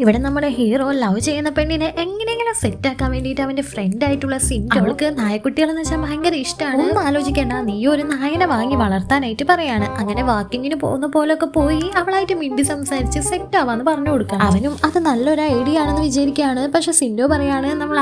ഇവിടെ നമ്മുടെ hero love ചെയ്യുന്ന പെണ്ണിനെ എങ്ങനെയെങ്കിലും സെറ്റ് ആക്കാൻ വേണ്ടിയിട്ട് അവന്റെ ഫ്രണ്ട് ആയിട്ടുള്ള സിൻഡോ അവൾക്ക് നായക്കുട്ടികളെന്ന് വെച്ചാൽ ഭയങ്കര ഇഷ്ടമാണ്. ഒന്നും ആലോചിക്കേണ്ട, നീ ഒരു നായനെ വാങ്ങി വളർത്താനായിട്ട് പറയാണ്. അങ്ങനെ വാക്കിങ്ങിന് പോകുന്ന പോലൊക്കെ പോയി അവളായിട്ട് മിണ്ടി സംസാരിച്ച് സെറ്റ് ആവാന്ന് പറഞ്ഞു കൊടുക്കാം. അവനും അത് നല്ലൊരു ഐഡിയ ആണെന്ന് വിചാരിക്കുകയാണ്. പക്ഷെ സിൻഡോ പറയാണ്, നമ്മൾ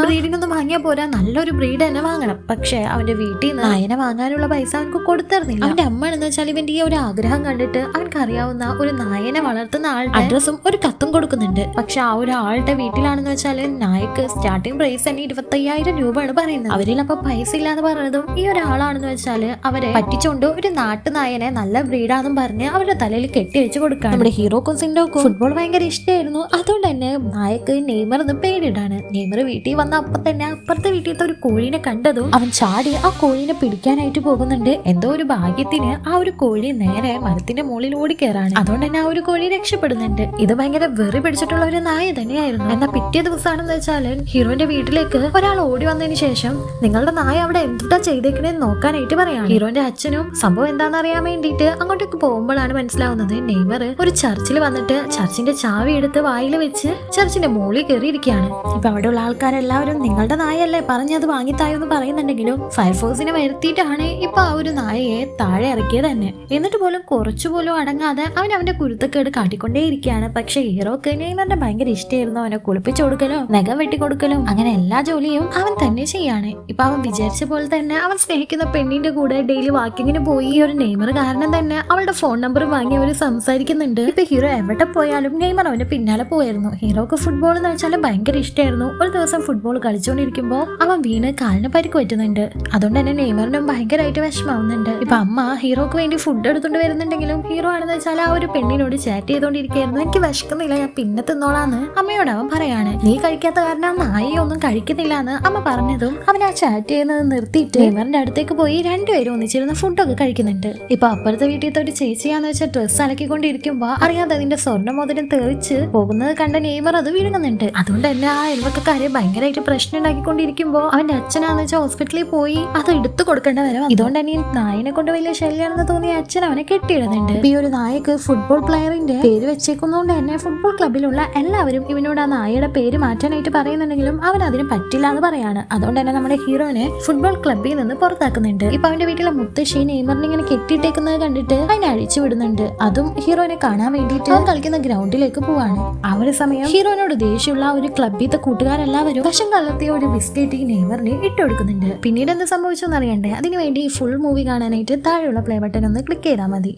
ബ്രീഡിംഗ് ഒന്നും വാങ്ങിയാൽ പോരാ, നല്ലൊരു ബ്രീഡ് തന്നെ വാങ്ങണം. പക്ഷെ അവന്റെ വീട്ടിൽ നിന്ന് നായനെ വാങ്ങാനുള്ള പൈസ അവനക്ക് കൊടുത്തിരുന്നില്ല. അവന്റെ അമ്മ എന്ന് വെച്ചാൽ ഇവന്റെ ഈ ഒരു ആഗ്രഹം കണ്ടിട്ട് അവൻക്ക് അറിയാവുന്ന ഒരു നായനെ വളർത്തുന്ന ആളുടെ അഡ്രസ്സും ഒരു കത്തും കൊടുക്കുന്നുണ്ട്. പക്ഷെ ആ ഒരു ആളുടെ വീട്ടിലാണെന്ന് വെച്ചാല് നായക്ക് സ്റ്റാർട്ടിംഗ് പ്രൈസ് തന്നെ 25,000 രൂപയാണ് പറയുന്നത്. അവരിൽ അപ്പൊ പൈസ ഇല്ലാന്ന് പറഞ്ഞതും ഈ ഒരാളാണെന്ന് വെച്ചാല് അവരെ പറ്റിച്ചുകൊണ്ട് ഒരു നാട്ടു നായനെ നല്ല ബ്രീഡാന്നും പറഞ്ഞ് അവരുടെ തലയിൽ കെട്ടിവെച്ച് കൊടുക്കാം. നമ്മുടെ ഹീറോക്കും സിൻഡോക്കും ഫുട്ബോൾ ഭയങ്കര ഇഷ്ടമായിരുന്നു. അതുകൊണ്ട് തന്നെ നായക്ക് നെയ്മർ എന്ന് പേരിടാണ്. നെയ്മർ വീട്ടിൽ വന്ന അപ്പൊ തന്നെ അപ്പുറത്തെ വീട്ടിലത്തെ ഒരു കോഴീനെ കണ്ടതും അവൻ ചാടി ആ കോഴീനെ പിടിക്കാനായിട്ട് പോകുന്നുണ്ട്. എന്തോ ഒരു ഭാഗ്യത്തിന് ആ ഒരു കോഴി നേരെ മരത്തിന്റെ മുകളിൽ ഓടിക്കേറാണ്. അതുകൊണ്ട് തന്നെ ആ ഒരു കോഴി രക്ഷപ്പെടുന്നുണ്ട്. ഇത് ഭയങ്കര വെറി പിടിച്ചിട്ടുള്ള ഒരു നായ തന്നെയായിരുന്നു. എന്നാൽ പിറ്റേ ദിവസമാണെന്ന് വെച്ചാല് ഹീറോന്റെ വീട്ടിലേക്ക് ഒരാൾ ഓടി വന്നതിന് ശേഷം നിങ്ങളുടെ നായ അവിടെ എന്താ ചെയ്തേക്കണേന്ന് നോക്കാനായിട്ട് പറയാണ്. ഹീറോന്റെ അച്ഛനും സംഭവം എന്താണെന്ന് അറിയാൻ വേണ്ടിയിട്ട് അങ്ങോട്ടേക്ക് പോകുമ്പോഴാണ് മനസ്സിലാവുന്നത് നെയ്മർ ഒരു ചർച്ചിൽ വന്നിട്ട് ചർച്ചിന്റെ ചാവി എടുത്ത് വായിൽ വെച്ച് ചർച്ചിന്റെ മുകളിൽ കയറിയിരിക്കുകയാണ്. ഇപ്പൊ അവിടെയുള്ള ആൾക്കാരെല്ലാവരും നിങ്ങളുടെ നായല്ലേ പറഞ്ഞത് വാങ്ങിത്തായെന്ന് പറയുന്നുണ്ടെങ്കിലും ഫയർഫോഴ്സിനെ വരുത്തിയിട്ടാണ് ഇപ്പൊ ആ ഒരു നായയെ താഴെ ഇറക്കിയത് തന്നെ. എന്നിട്ട് പോലും കുറച്ചുപോലും അടങ്ങാതെ അവൻ അവന്റെ കുരുത്തക്കേട് കാട്ടിക്കൊണ്ടേ ഇരിക്കുകയാണ്. പക്ഷെ ഹീറോക്ക് നെയ്മറിന്റെ ഭയങ്കര ഇഷ്ടമായിരുന്നു. അവനെ കുളിപ്പിച്ചു കൊടുക്കലും നഖം വെട്ടിക്കൊടുക്കലും അങ്ങനെ എല്ലാ ജോലിയും അവൻ തന്നെ ചെയ്യാണ്. ഇപ്പൊ അവൻ വിചാരിച്ച പോലെ തന്നെ അവൻ സ്നേഹിക്കുന്ന പെണ്ണിന്റെ കൂടെ ഡെയിലി വാക്കിങ്ങിന് പോയി. ഒരു നെയ്മർ കാരണം തന്നെ അവളുടെ ഫോൺ നമ്പർ വാങ്ങി അവര് സംസാരിക്കുന്നുണ്ട്. ഇപ്പൊ ഹീറോ എവിടെ പോയാലും നെയ്മർ അവന്റെ പിന്നാലെ പോയായിരുന്നു. ഹീറോക്ക് ഫുട്ബോൾ എന്ന് വെച്ചാൽ ഭയങ്കര ഇഷ്ടമായിരുന്നു. ഒരു ദിവസം ഫുട്ബോൾ കളിച്ചുകൊണ്ടിരിക്കുമ്പോൾ അവൻ വീണ് കാലിന് പരിക്ക് പറ്റുന്നുണ്ട്. അതുകൊണ്ട് തന്നെ നെയ്മറിനും ഭയങ്കരമായിട്ട് വിഷമാവുന്നുണ്ട്. ഇപ്പൊ അമ്മ ഹീറോക്ക് വേണ്ടി ഫുഡ് എടുത്തോണ്ട് വരുന്നുണ്ടെങ്കിലും ഹീറോ ആണെന്ന് വെച്ചാൽ ആ ഒരു പെണ്ണിനോട് ചാറ്റ് ചെയ്തോണ്ടിരിക്കുകയായിരുന്നു. എനിക്ക് വിശക്കുന്നില്ല, ഞാൻ പിന്നെ തിന്നോളാന്ന് അമ്മയോട് അവൻ പറയാണ്. നീ കഴിക്കാത്ത കാരണം നായയൊന്നും കഴിക്കുന്നില്ല എന്ന് അമ്മ പറഞ്ഞതും അവൻ ആ ചാറ്റ് ചെയ്യുന്നത് നിർത്തിയിട്ട് നെയ്മറിന്റെ അടുത്തേക്ക് പോയി രണ്ടുപേരും ഒന്നിച്ചിരുന്ന ഫുഡൊക്കെ കഴിക്കുന്നുണ്ട്. ഇപ്പൊ അപ്പുറത്തെ വീട്ടിലത്തെ ഒരു ചേച്ചിയാന്ന് വെച്ചാൽ ഡ്രസ്സ് അലക്കിക്കൊണ്ടിരിക്കുമ്പോ അറിയാതെ അതിന്റെ സ്വർണ്ണ മോതിരം തെറിച്ച് പോകുന്നത് കണ്ട നെയ്മർ അത് വിഴുങ്ങുന്നുണ്ട്. അതുകൊണ്ട് തന്നെ ആ അയൽവക്കക്കാരെ ഭയങ്കരമായിട്ട് പ്രശ്നം ഉണ്ടാക്കിക്കൊണ്ടിരിക്കുമ്പോ അവന്റെ അച്ഛനാന്ന് വെച്ചാൽ ഹോസ്പിറ്റലിൽ പോയി അത് എടുത്തു കൊടുക്കേണ്ട വരെ. ഇതുകൊണ്ട് തന്നെ ഈ നായനെ കൊണ്ട് വലിയ ശല്യാണെന്ന് തോന്നിയ അച്ഛൻ അവനെ കെട്ടിയിടുന്നുണ്ട്. ഈ ഒരു നായക്ക് ഫുട്ബോൾ പ്ലെയറിന്റെ പേര് വെച്ചേക്കുന്നതുകൊണ്ട് തന്നെ ഫുട്ബോൾ ക്ലബിലുള്ള എല്ലാവരും ഇവനോട് ആ നായയുടെ പേര് മാറ്റാനായിട്ട് പറയുന്നുണ്ടെങ്കിലും അവൻ അതിന് പറ്റില്ല എന്ന് പറയാണ്. അതുകൊണ്ട് തന്നെ നമ്മുടെ ഹീറോനെ ഫുട്ബോൾ ക്ലബിൽ നിന്ന് പുറത്താക്കുന്നുണ്ട്. ഇപ്പൊ അവന്റെ വീട്ടിലെ മുത്തശ്ശി നെയ്മറിനെ ഇങ്ങനെ കെട്ടിയിട്ടേക്കുന്നത് കണ്ടിട്ട് അതിനെ അഴിച്ചു വിടുന്നുണ്ട്. അതും ഹീറോനെ കാണാൻ വേണ്ടിയിട്ട് അവൻ കളിക്കുന്ന ഗ്രൗണ്ടിലേക്ക് പോവാണ്. ആ ഒരു സമയം ഹീറോനോട് ദേഷ്യമുള്ള ഒരു ക്ലബിലത്തെ കൂട്ടുകാരെല്ലാവരും വശം കലർത്തിയ ഒരു ബിസ്ക്കറ്റ് ഈ നെയ്മറിനെ ഇട്ടുകൊടുക്കുന്നുണ്ട്. പിന്നീട് എന്ത് സംഭവിച്ചെന്ന് അറിയണ്ടേ? അതിനുവേണ്ടി ഫുൾ മൂവി കാണാനായിട്ട് താഴെയുള്ള പ്ലേ ബട്ടൺ ഒന്ന് ക്ലിക്ക് ചെയ്താൽ മതി.